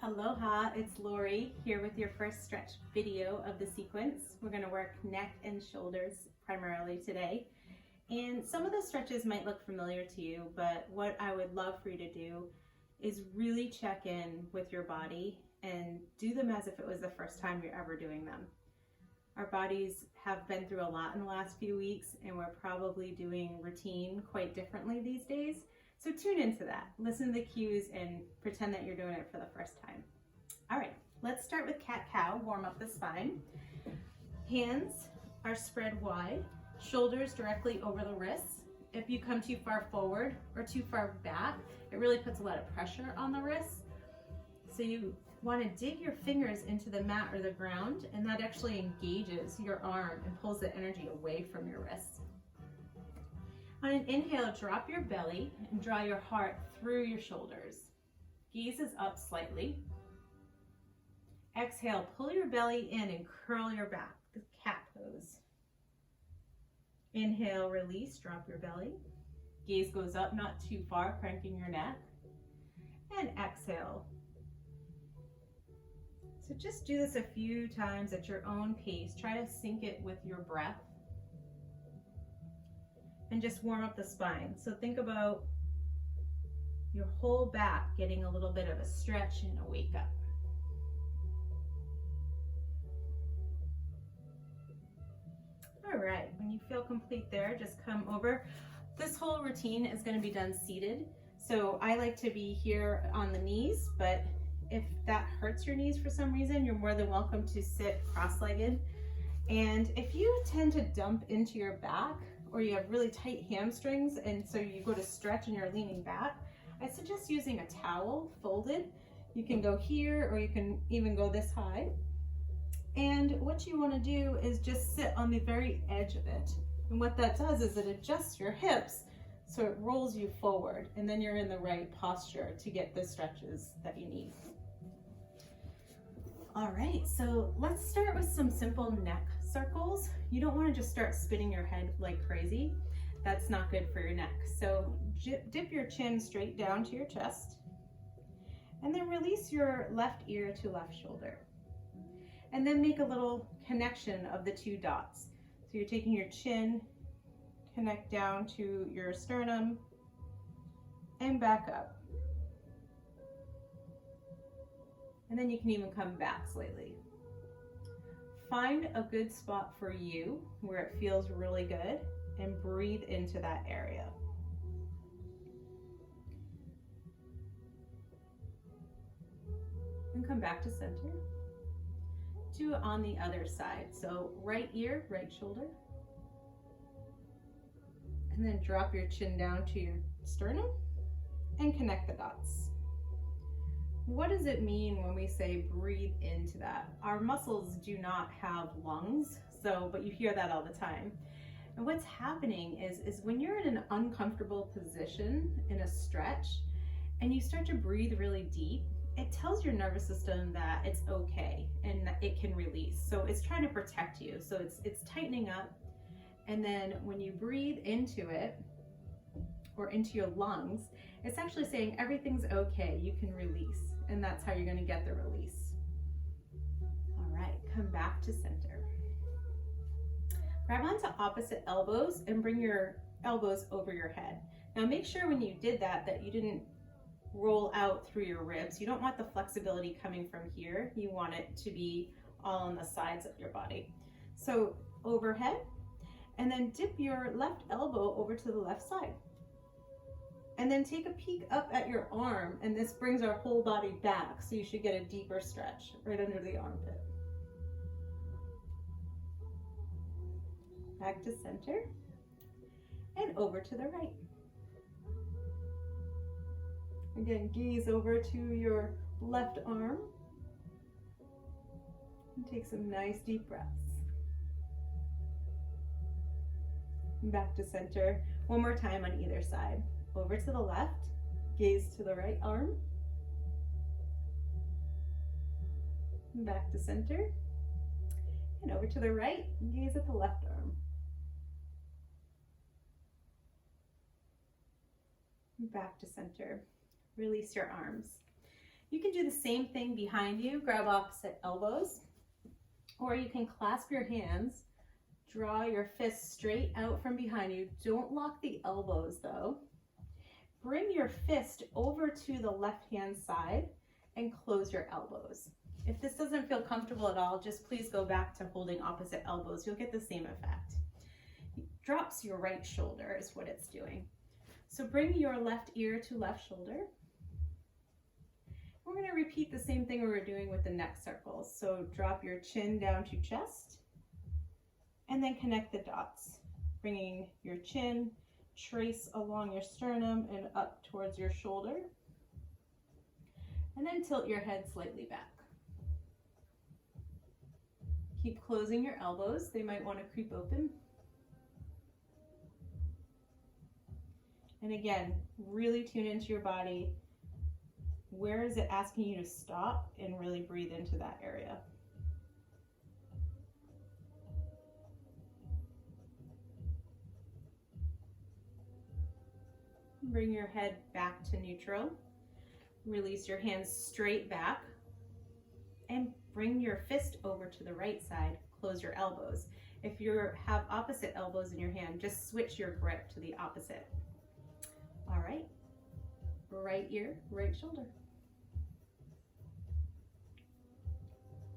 Aloha, it's Lori here with your first stretch video of the sequence. We're going to work neck and shoulders primarily today. And some of the stretches might look familiar to you, but what I would love for you to do is really check in with your body and do them as if it was the first time you're ever doing them. Our bodies have been through a lot in the last few weeks, and we're probably doing routine quite differently these days. So tune into that, listen to the cues, and pretend that you're doing it for the first time. All right, let's start with cat-cow, warm up the spine. Hands are spread wide, shoulders directly over the wrists. If you come too far forward or too far back, it really puts a lot of pressure on the wrists. So you want to dig your fingers into the mat or the ground, and that actually engages your arm and pulls the energy away from your wrists. On an inhale, drop your belly and draw your heart through your shoulders. Gaze is up slightly. Exhale, pull your belly in and curl your back, the cat pose. Inhale, release, drop your belly. Gaze goes up, not too far, cranking your neck. And exhale. So just do this a few times at your own pace. Try to sync it with your breath. And just warm up the spine. So think about your whole back getting a little bit of a stretch and a wake up. All right, when you feel complete there, just come over. This whole routine is going to be done seated. So I like to be here on the knees, but if that hurts your knees for some reason, you're more than welcome to sit cross-legged. And if you tend to dump into your back, or you have really tight hamstrings and so you go to stretch and you're leaning back, I suggest using a towel folded. You can go here or you can even go this high. And what you want to do is just sit on the very edge of it. And what that does is it adjusts your hips so it rolls you forward, and then you're in the right posture to get the stretches that you need. All right, so let's start with some simple neck circles. You don't want to just start spinning your head like crazy. That's not good for your neck. So dip your chin straight down to your chest, and then release your left ear to left shoulder. And then make a little connection of the two dots. So you're taking your chin, connect down to your sternum, and back up. And then you can even come back slightly. Find a good spot for you where it feels really good and breathe into that area. And come back to center. Do it on the other side. So right ear, right shoulder. And then drop your chin down to your sternum and connect the dots. What does it mean when we say breathe into that? Our muscles do not have lungs, but you hear that all the time. And what's happening is when you're in an uncomfortable position in a stretch and you start to breathe really deep, it tells your nervous system that it's okay and that it can release. So it's trying to protect you. So it's tightening up. And then when you breathe into it or into your lungs, it's actually saying everything's okay, you can release. And that's how you're going to get the release. All right, come back to center. Grab onto opposite elbows and bring your elbows over your head. Now make sure when you did that you didn't roll out through your ribs. You don't want the flexibility coming from here. You want it to be all on the sides of your body. So overhead, and then dip your left elbow over to the left side. And then take a peek up at your arm, and this brings our whole body back, so you should get a deeper stretch right under the armpit. Back to center, and over to the right. Again, gaze over to your left arm, and take some nice deep breaths. Back to center, one more time on either side. Over to the left, gaze to the right arm. Back to center. And over to the right, gaze at the left arm. Back to center. Release your arms. You can do the same thing behind you, grab opposite elbows, or you can clasp your hands, draw your fists straight out from behind you. Don't lock the elbows though. Bring your fist over to the left-hand side and close your elbows. If this doesn't feel comfortable at all, just please go back to holding opposite elbows. You'll get the same effect. Drops your right shoulder is what it's doing. So bring your left ear to left shoulder. We're going to repeat the same thing we were doing with the neck circles. So drop your chin down to chest and then connect the dots, bringing your chin, trace along your sternum and up towards your shoulder, and then tilt your head slightly back. Keep closing your elbows. They might want to creep open. And again, really tune into your body. Where is it asking you to stop, and really breathe into that area. Bring your head back to neutral. Release your hands straight back and bring your fist over to the right side. Close your elbows. If you have opposite elbows in your hand, just switch your grip to the opposite. All right, right ear, right shoulder.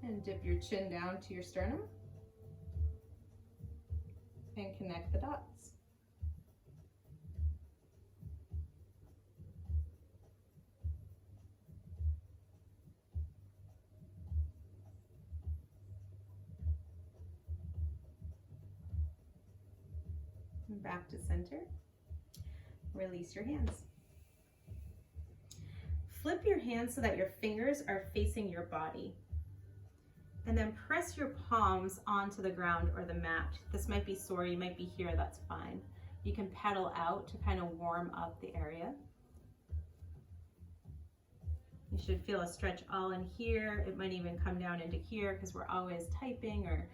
And dip your chin down to your sternum and connect the dots. And back to center. Release your hands. Flip your hands so that your fingers are facing your body. And then press your palms onto the ground or the mat. This might be sore, you might be here, that's fine. You can pedal out to kind of warm up the area. You should feel a stretch all in here. It might even come down into here because we're always typing or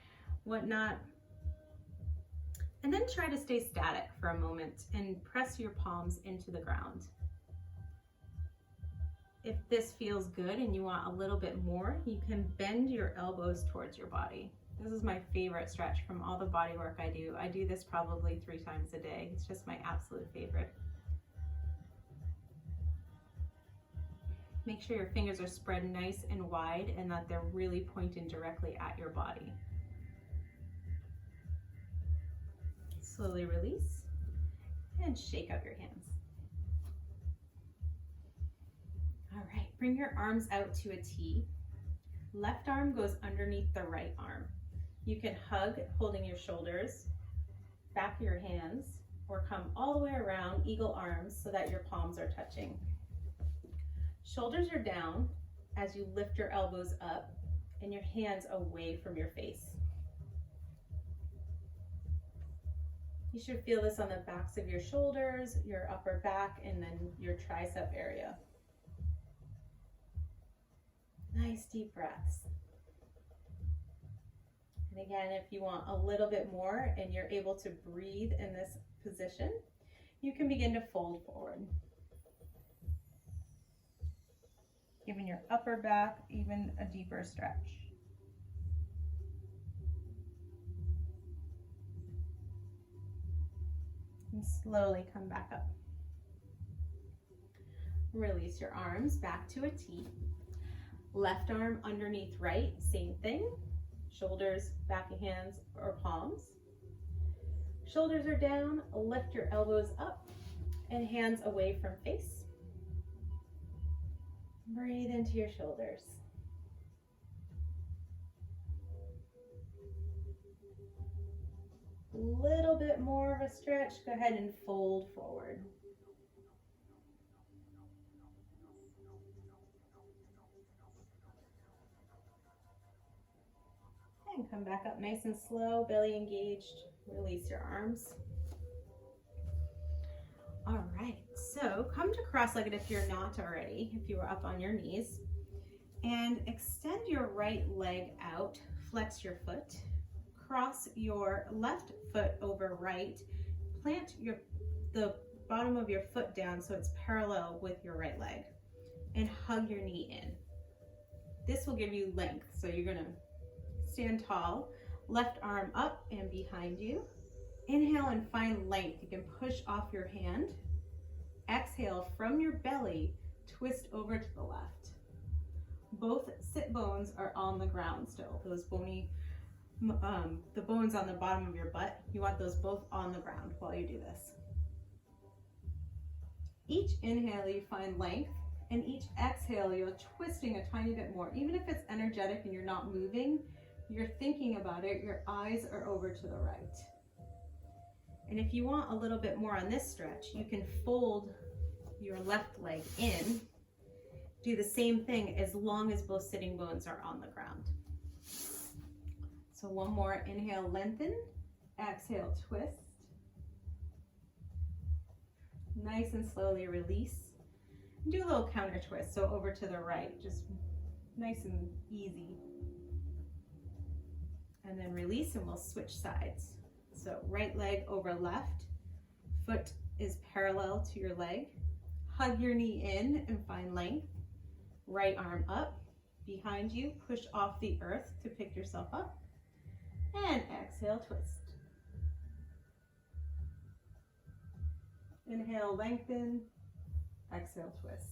whatnot. And then try to stay static for a moment and press your palms into the ground. If this feels good and you want a little bit more, you can bend your elbows towards your body. This is my favorite stretch from all the body work I do. I do this probably 3 times a day. It's just my absolute favorite. Make sure your fingers are spread nice and wide and that they're really pointing directly at your body. Slowly release and shake out your hands. All right, bring your arms out to a T. Left arm goes underneath the right arm. You can hug, holding your shoulders, back of your hands, or come all the way around, eagle arms, so that your palms are touching. Shoulders are down as you lift your elbows up and your hands away from your face. You should feel this on the backs of your shoulders, your upper back, and then your tricep area. Nice deep breaths. And again, if you want a little bit more and you're able to breathe in this position, you can begin to fold forward. Giving your upper back even a deeper stretch. And slowly come back up. Release your arms back to a T. Left arm underneath right, same thing. Shoulders, back of hands or palms. Shoulders are down, lift your elbows up and hands away from face. Breathe into your shoulders. Little bit more of a stretch, go ahead and fold forward. And come back up nice and slow, belly engaged. Release your arms. All right, so come to cross-legged if you're not already, if you were up on your knees. And extend your right leg out, flex your foot. Cross your left foot over right. Plant the bottom of your foot down so it's parallel with your right leg. and hug your knee in. This will give you length. So you're gonna stand tall, left arm up and behind you. Inhale and find length. You can push off your hand. Exhale from your belly, twist over to the left. Both sit bones are on the ground still. Those bony, the bones on the bottom of your butt, you want those both on the ground while you do this. Each inhale you find length, and each exhale you're twisting a tiny bit more. Even if it's energetic and you're not moving, you're thinking about it, your eyes are over to the right. And if you want a little bit more on this stretch, you can fold your left leg in. Do the same thing as long as both sitting bones are on the ground. So one more, inhale, lengthen, exhale, twist. Nice and slowly release. Do a little counter twist, so over to the right, just nice and easy. And then release, and we'll switch sides. So right leg over left, foot is parallel to your leg. Hug your knee in and find length. Right arm up, behind you, push off the earth to pick yourself up. And exhale, twist. Inhale, lengthen. Exhale, twist.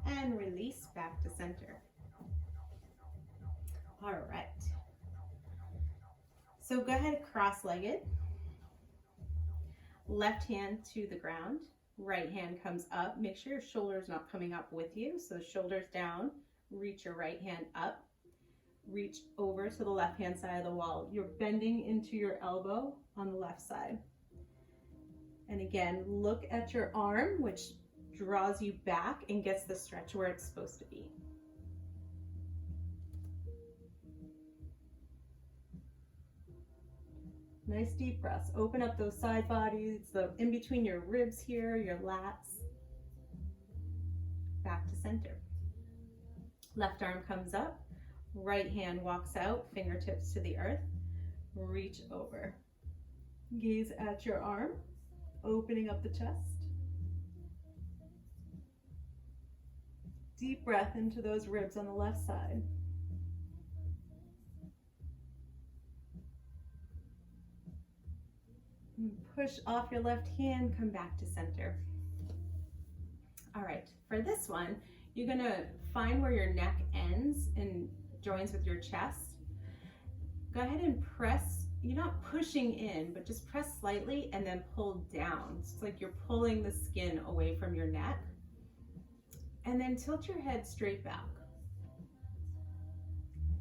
And release back to center. All right. So go ahead, cross-legged. Left hand to the ground. Right hand comes up. Make sure your shoulder's not coming up with you. So shoulders down. Reach your right hand up. Reach over to the left-hand side of the wall. You're bending into your elbow on the left side. And again, look at your arm, which draws you back and gets the stretch where it's supposed to be. Nice deep breaths. Open up those side bodies, the in between your ribs here, your lats. Back to center. Left arm comes up. Right hand walks out, fingertips to the earth. Reach over. Gaze at your arm, opening up the chest. Deep breath into those ribs on the left side. And push off your left hand, come back to center. All right, for this one, you're gonna find where your neck ends and joins with your chest. Go ahead and press, you're not pushing in, but just press slightly and then pull down. It's like you're pulling the skin away from your neck. And then tilt your head straight back.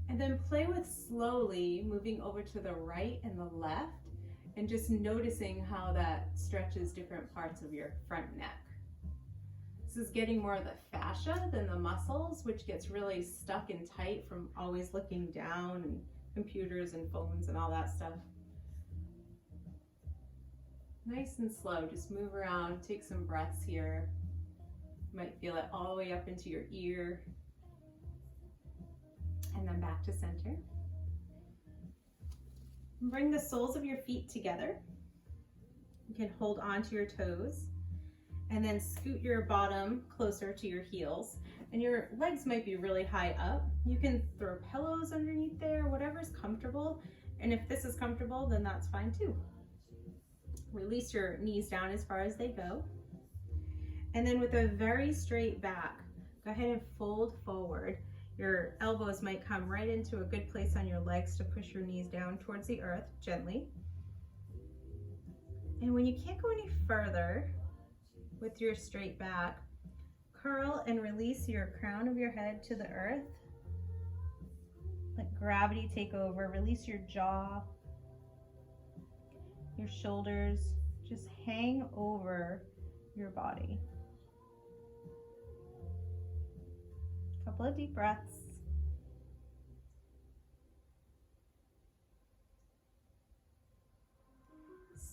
And then play with slowly moving over to the right and the left and just noticing how that stretches different parts of your front neck. This is getting more of the fascia than the muscles, which gets really stuck and tight from always looking down and computers and phones and all that stuff. Nice and slow, just move around, take some breaths here. You might feel it all the way up into your ear. And then back to center. Bring the soles of your feet together. You can hold onto your toes and then scoot your bottom closer to your heels. And your legs might be really high up. You can throw pillows underneath there, whatever's comfortable. And if this is comfortable, then that's fine too. Release your knees down as far as they go. And then with a very straight back, go ahead and fold forward. Your elbows might come right into a good place on your legs to push your knees down towards the earth gently. And when you can't go any further with your straight back, curl and release your crown of your head to the earth. Let gravity take over. Release your jaw, your shoulders. Just hang over your body. Couple of deep breaths.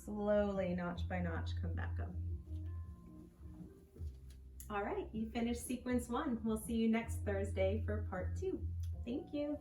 Slowly, notch by notch, come back up. All right, you finished sequence 1. We'll see you next Thursday for part 2. Thank you.